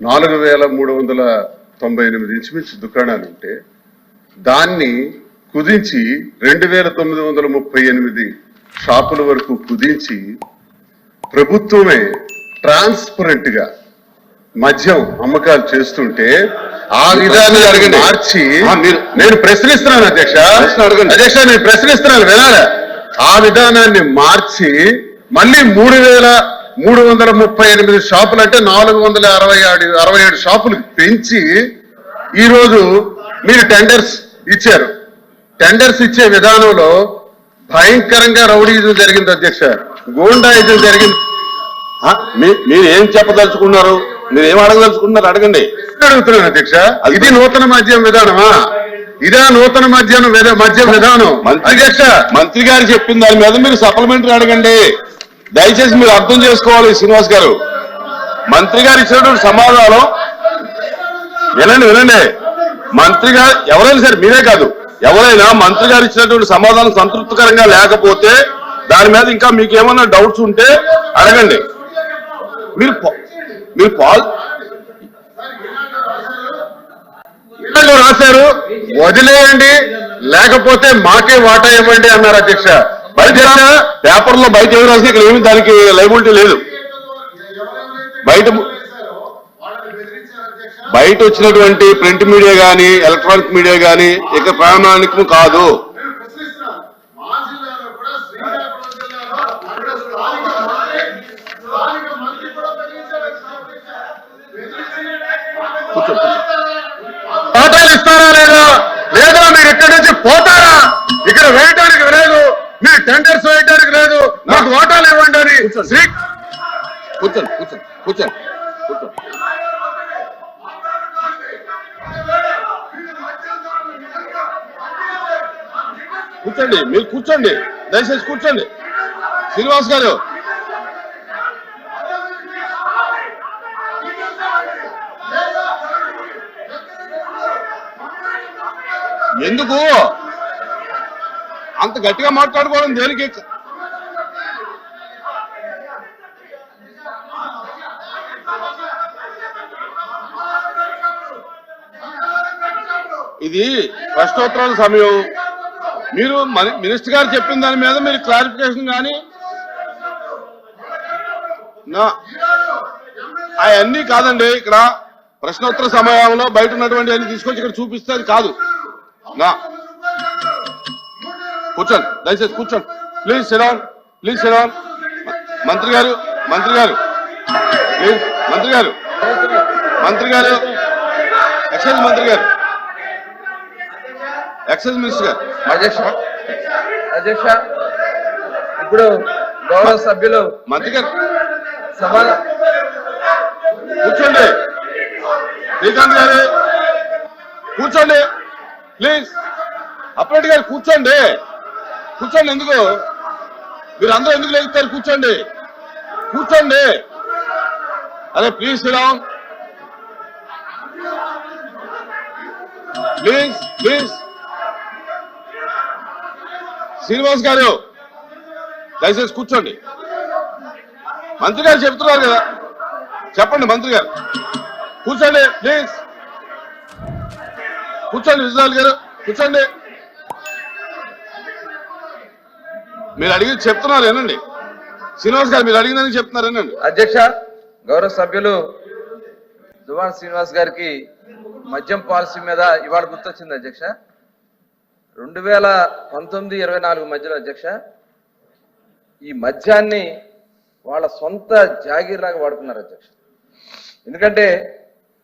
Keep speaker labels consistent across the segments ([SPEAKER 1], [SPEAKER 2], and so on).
[SPEAKER 1] 4398 ఇంచుమించు దుకాణాలు ఉంటే దాన్ని కుదించి 2938 షాపుల వరకు కుదించి ప్రభుత్వమే ట్రాన్స్పరెంట్ గా మద్యం అమ్మకాలు చేస్తుంటే ఆ విధానాన్ని మార్చి నేను ప్రశ్నిస్తున్నాను అధ్యక్ష నేను ప్రశ్నిస్తున్నాను వినాలా ఆ విధానాన్ని మార్చి మళ్ళీ 3338 షాపులు అంటే 467 షాపులు పెంచి ఈరోజు మీరు టెండర్స్ ఇచ్చారు. టెండర్స్ ఇచ్చే విధానంలో భయంకరంగా రౌడీజం జరిగింది అధ్యక్ష, గూండాయిజం జరిగింది.
[SPEAKER 2] మీరు ఏం చెప్పదలుచుకున్నారు, మీరు ఏం అడగదలుచుకున్నారు అడగండి.
[SPEAKER 1] అడుగుతున్నాను అధ్యక్ష, ఇది నూతన మద్యం విధానమా? ఇదే నూతన మద్యం విధానం అధ్యక్ష.
[SPEAKER 2] మంత్రి గారు చెప్పిన దాని మీద మీరు సప్లిమెంటరీ అడగండి. దయచేసి మీరు అర్థం చేసుకోవాలి శ్రీనివాస్ గారు. మంత్రి గారు ఇచ్చినటువంటి సమాధానం వినండి. మంత్రి గారు ఎవరైనా సరే, మీరే కాదు ఎవరైనా మంత్రి గారు ఇచ్చినటువంటి సమాధానం సంతృప్తికరంగా లేకపోతే దాని మీద ఇంకా మీకు ఏమైనా డౌట్స్ ఉంటే అడగండి. మీరు
[SPEAKER 1] రాశారు, వదిలేయండి లేకపోతే మాకే వాటా ఇవ్వండి అన్నారు అధ్యక్ష.
[SPEAKER 2] పేపర్లో బయట ఎవరు రాస్తే ఇక్కడ ఏమి దానికి లైబిలిటీ లేదు. బయట వచ్చినటువంటి ప్రింట్ మీడియా కానీ ఎలక్ట్రానిక్ మీడియా కానీ ఇక ప్రామాణికం కాదు.
[SPEAKER 1] వాటాలు ఇస్తారా లేదా మీరు ఇక్కడి నుంచి పోతారా? ఇక్కడ వేయడానికి లేదు, మీరు టెండర్స్ వేయడానికి లేదు, నాకు వాటాలు ఇవ్వండి అని.
[SPEAKER 2] కూర్చోండి. మీరు కూర్చోండి, దయచేసి కూర్చోండి. శ్రీనివాస్ గారు ఎందుకు అంత గట్టిగా మాట్లాడుకోవడం దేనికి? ఇది ప్రశ్నోత్తరాల సమయం. మీరు మినిస్టర్ గారు చెప్పిన దాని మీద మీరు క్లారిఫికేషన్ కానీ అవన్నీ కాదండి. ఇక్కడ ప్రశ్నోత్తర సమయంలో బయట ఉన్నటువంటి అన్ని తీసుకొచ్చి ఇక్కడ చూపిస్తే అది కాదు. కూర్చోండి, దయచేసి కూర్చోండి. Please sit down. మంత్రి గారు ప్లీజ్. మంత్రి గారు ఎక్సైజ్ మంత్రి గారు, ఎక్సైజ్ మినిస్టర్ గారు.
[SPEAKER 3] అధ్యక్ష ఇప్పుడు గౌరవ సభ్యులు
[SPEAKER 2] మంత్రి గారు
[SPEAKER 3] సభ
[SPEAKER 2] కూర్చోండి. శ్రీకాంత్ గారు కూర్చోండి ప్లీజ్. అప్పటి గారు కూర్చోండి. ఎందుకు మీరు అందరూ ఎందుకు లేస్తారు? కూర్చోండి. అరే ప్లీజ్ సిడౌన్. ప్లీజ్. శ్రీనివాస్ గారు దయచేసి కూర్చోండి. మంత్రి గారు చెప్తున్నారు కదా, చెప్పండి. మంత్రి గారు కూర్చోండి ప్లీజ్. విజయనాథ్ గారు కూర్చోండి. మీరు అడిగి చెప్తున్నారు ఏనండి. శ్రీనివాస్ గారు మీరు అడిగిందని చెప్తున్నారు ఏనండి.
[SPEAKER 3] అధ్యక్ష గౌరవ సభ్యులు దువ్వాడ శ్రీనివాస్ గారికి మద్యం పాలసీ మీద ఇవాళ గుర్తొచ్చింది అధ్యక్ష. 2019-24 మధ్యలో అధ్యక్ష ఈ మద్యాన్ని వాళ్ళ సొంత జాగీర్లాగా వాడుకున్నారు అధ్యక్ష. ఎందుకంటే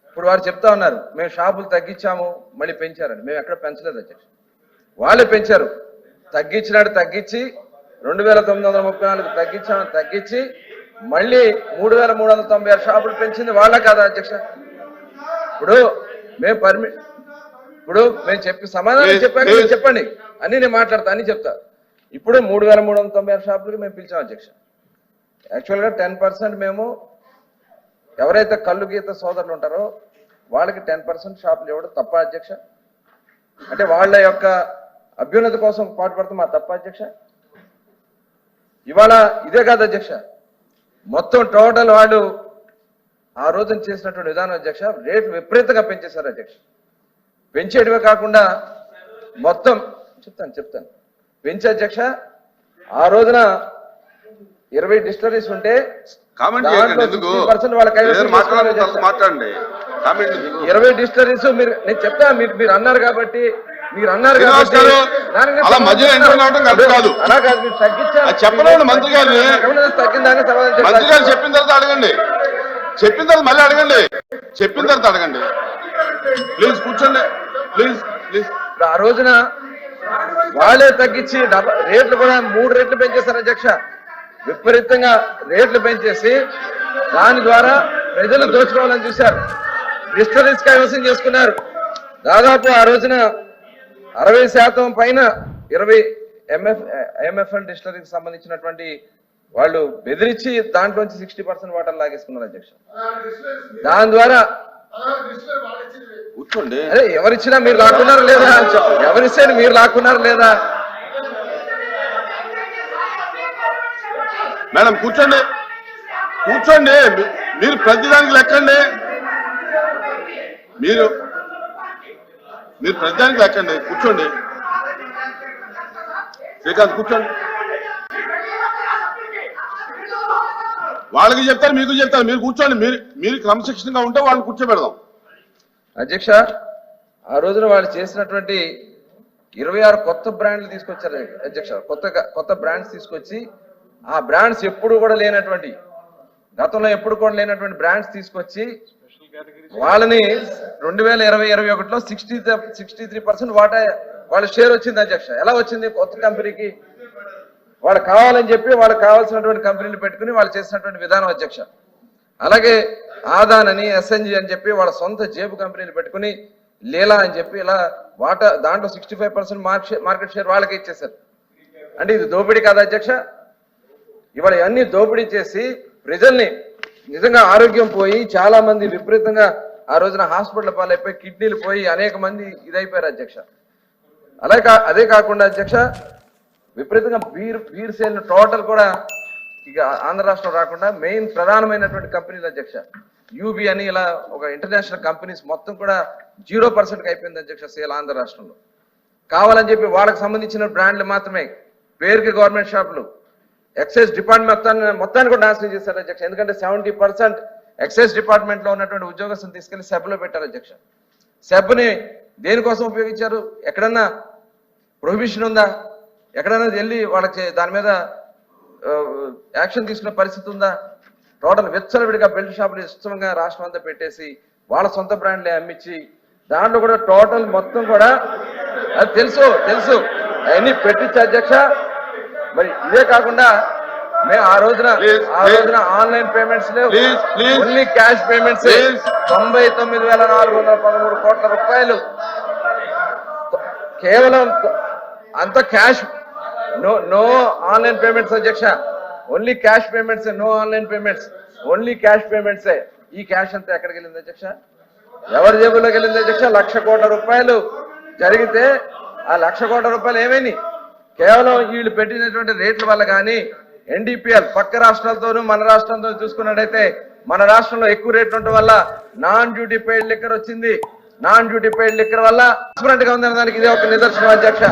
[SPEAKER 3] ఇప్పుడు వారు చెప్తా ఉన్నారు మేము షాపులు తగ్గించాము మళ్ళీ పెంచారని. మేము ఎక్కడ పెంచలేదు అధ్యక్ష, వాళ్ళే పెంచారు. తగ్గించి 2934 తగ్గించి మళ్ళీ 3396 షాపులు పెంచింది వాళ్ళ కాదా అధ్యక్ష? ఇప్పుడు మేము చెప్పి సమాధానం చెప్పాక చెప్పండి అని నేను మాట్లాడతా అని చెప్తా. ఇప్పుడు 3396 షాపులకి మేము పిలిచాం అధ్యక్ష. యాక్చువల్గా 10% మేము ఎవరైతే కళ్ళు గీత సోదరులు ఉంటారో వాళ్ళకి 10% షాపులు ఇవ్వడం తప్ప అధ్యక్ష? అంటే వాళ్ళ యొక్క అభ్యున్నతి కోసం పాటుపడతాం మా తప్ప అధ్యక్ష? ఇవాళ ఇదే కాదు అధ్యక్ష, మొత్తం టోటల్ వాళ్ళు ఆ రోజున చేసినటువంటి విధానం అధ్యక్ష, రేట్లు విపరీతంగా పెంచేశారు అధ్యక్ష. పెంచేటివే కాకుండా మొత్తం చెప్తాను పెంచే అధ్యక్ష. ఆ రోజున 20 డిస్టరీస్ ఉంటే
[SPEAKER 2] కామెంట్
[SPEAKER 3] దాంట్లో 60% వాళ్ళ కైవసం చేసుకున్నారు అధ్యక్ష.
[SPEAKER 2] మాట్లాడండి. కామెంట్ ఎందుకు?
[SPEAKER 3] 20 డిస్టరీస్ నేను చెప్తా, మీరు అన్నారు కాబట్టి
[SPEAKER 2] శ్రీనివాస్ గారు, అలా మధ్యలో ఎంటర్ అవడం కరెక్ట్ కాదు.
[SPEAKER 3] అలా కాదు, మీరు తగ్గించారు.
[SPEAKER 2] చెప్పలేండి మంత్రి గారిని.
[SPEAKER 3] తగ్గిందాన్ని సమాధానం
[SPEAKER 2] మంత్రి గారు చెప్పిన తర్వాత అడగండి. చెప్పిన తర్వాత మళ్ళీ అడగండి. చెప్పిన తర్వాత అడగండి. ప్లీజ్ కూర్చోండి. ప్లీజ్.
[SPEAKER 3] ఇప్పుడు ఆ రోజున వాళ్ళే తగ్గించి రేట్లు కూడా 3 రేట్లు పెంచేశారు అధ్యక్ష. విపరీతంగా రేట్లు పెంచేసి దాని ద్వారా ప్రజలు దోచుకోవాలని చూశారు. డిస్టరీస్ కైవసం చేసుకున్నారు. దాదాపు ఆ రోజున 60% పైన 20 ఎంఎఫ్ఎల్ డిస్టరీకి సంబంధించినటువంటి వాళ్ళు బెదిరించి దాంట్లోంచి 60% వాటర్ లాగేసుకున్నారు అధ్యక్ష. దాని ద్వారా
[SPEAKER 2] కూర్చోండి.
[SPEAKER 3] అరే ఎవరిచ్చినా మీరు లాక్కున్నారా లేదా? ఎవరిస్తే మీరు లాక్కున్నారా లేదా?
[SPEAKER 2] మేడం కూర్చోండి. మీరు ప్రతిదానికి లెక్కండి. మీరు ప్రతిదానికి లెక్కండి. కూర్చోండి. శ్రీకాంత్ కూర్చోండి. వాళ్ళకి చెప్తారు, మీకు చెప్తారు. మీరు కూర్చోండి. మీరు క్రమశిక్షణగా ఉంటే వాళ్ళని కూర్చోబెడదాం.
[SPEAKER 3] అధ్యక్ష, ఆ రోజున వాళ్ళు చేసినటువంటి 26 కొత్త బ్రాండ్లు తీసుకొచ్చారు అధ్యక్ష. కొత్త బ్రాండ్స్ తీసుకొచ్చి ఆ బ్రాండ్స్ ఎప్పుడు కూడా లేనటువంటి, గతంలో ఎప్పుడు కూడా లేనటువంటి బ్రాండ్స్ తీసుకొచ్చి వాళ్ళని 2020-21లో 63% వాటా వాళ్ళ షేర్ వచ్చింది అధ్యక్ష. ఎలా వచ్చింది? కొత్త కంపెనీకి వాళ్ళు కావాలని చెప్పి వాళ్ళకి కావాల్సినటువంటి కంపెనీలు పెట్టుకుని వాళ్ళు చేసినటువంటి విధానం అధ్యక్ష. అలాగే ఆదాన్ అని, ఎస్ఎన్జి అని చెప్పి వాళ్ళ సొంత జేబు కంపెనీలు పెట్టుకుని లీలా అని చెప్పి ఇలా వాటా దాంట్లో 65% మార్కెట్ షేర్ వాళ్ళకి ఇచ్చేశారు. అంటే ఇది దోపిడీ కాదా అధ్యక్ష? ఇవాళ అన్ని దోపిడీ చేసి ప్రజల్ని నిజంగా ఆరోగ్యం పోయి చాలా మంది విపరీతంగా ఆ రోజున హాస్పిటల్ పాలైపోయి కిడ్నీలు పోయి అనేక మంది ఇదైపోయారు అధ్యక్ష. అదే కాకుండా అధ్యక్ష, విపరీతంగా బీర్ సేల్ టోటల్ కూడా ఇక ఆంధ్ర రాష్ట్రం రాకుండా మెయిన్ ప్రధానమైనటువంటి కంపెనీలు అధ్యక్ష, యూబీ అని ఇలా ఒక ఇంటర్నేషనల్ కంపెనీస్ మొత్తం కూడా 0% అయిపోయింది అధ్యక్ష సేల్ ఆంధ్ర రాష్ట్రంలో. కావాలని చెప్పి వాళ్ళకి సంబంధించిన బ్రాండ్లు మాత్రమే, పేరుకి గవర్నమెంట్ షాపులు, ఎక్సైజ్ డిపార్ట్మెంట్ మొత్తాన్ని కూడా నాశనం చేశారు అధ్యక్ష. ఎందుకంటే 70% ఎక్సైజ్ డిపార్ట్మెంట్ లో ఉన్నటువంటి ఉద్యోగస్తులు తీసుకెళ్లి సెబ్లో పెట్టారు అధ్యక్ష. సెబ్ని దేనికోసం ఉపయోగించారు? ఎక్కడన్నా ప్రొహిబిషన్ ఉందా? ఎక్కడైనా వెళ్ళి వాళ్ళకి దాని మీద యాక్షన్ తీసుకునే పరిస్థితి ఉందా? టోటల్ విచ్చలవిడిగా బెల్ట్ షాపులు ఇష్టంగా రాష్ట్రం అంతా పెట్టేసి వాళ్ళ సొంత బ్రాండ్లే అమ్మించి దాంట్లో కూడా టోటల్ మొత్తం కూడా అది తెలుసు అవన్నీ పెట్టించి అధ్యక్ష. మరి ఇదే కాకుండా మేము ఆ రోజున ఆన్లైన్ పేమెంట్స్ లేవు, ఓన్లీ క్యాష్ పేమెంట్స్. 99,413 కోట్ల రూపాయలు కేవలం అంత క్యాష్, నో ఆన్లైన్ పేమెంట్స్ అధ్యక్ష. Only cash payments, no online payments, only cash పేమెంట్సే. ఈ క్యాష్ అంతా ఎక్కడికి వెళ్ళింది అధ్యక్ష? ఎవరి జేబులోకి వెళ్ళింది అధ్యక్ష? 1,00,000 కోట్ల రూపాయలు జరిగితే ఆ 1,00,000 కోట్ల రూపాయలు ఏమైనాయి? కేవలం వీళ్ళు పెట్టినటువంటి రేట్ల వల్ల కానీ, ఎన్డీపీఎల్ పక్క రాష్ట్రాలతోనూ మన రాష్ట్రంతో చూసుకున్నట్టయితే మన రాష్ట్రంలో ఎక్కువ రేట్లు ఉండటం వల్ల నాన్ డ్యూటీ పెయిడ్ లిక్కర్ వచ్చింది. నాన్ డ్యూటీ పెయిడ్ లిక్కర్ వల్ల డిఫరెంట్ గా ఉందనే దానికి ఇదే ఒక నిదర్శనం అధ్యక్ష.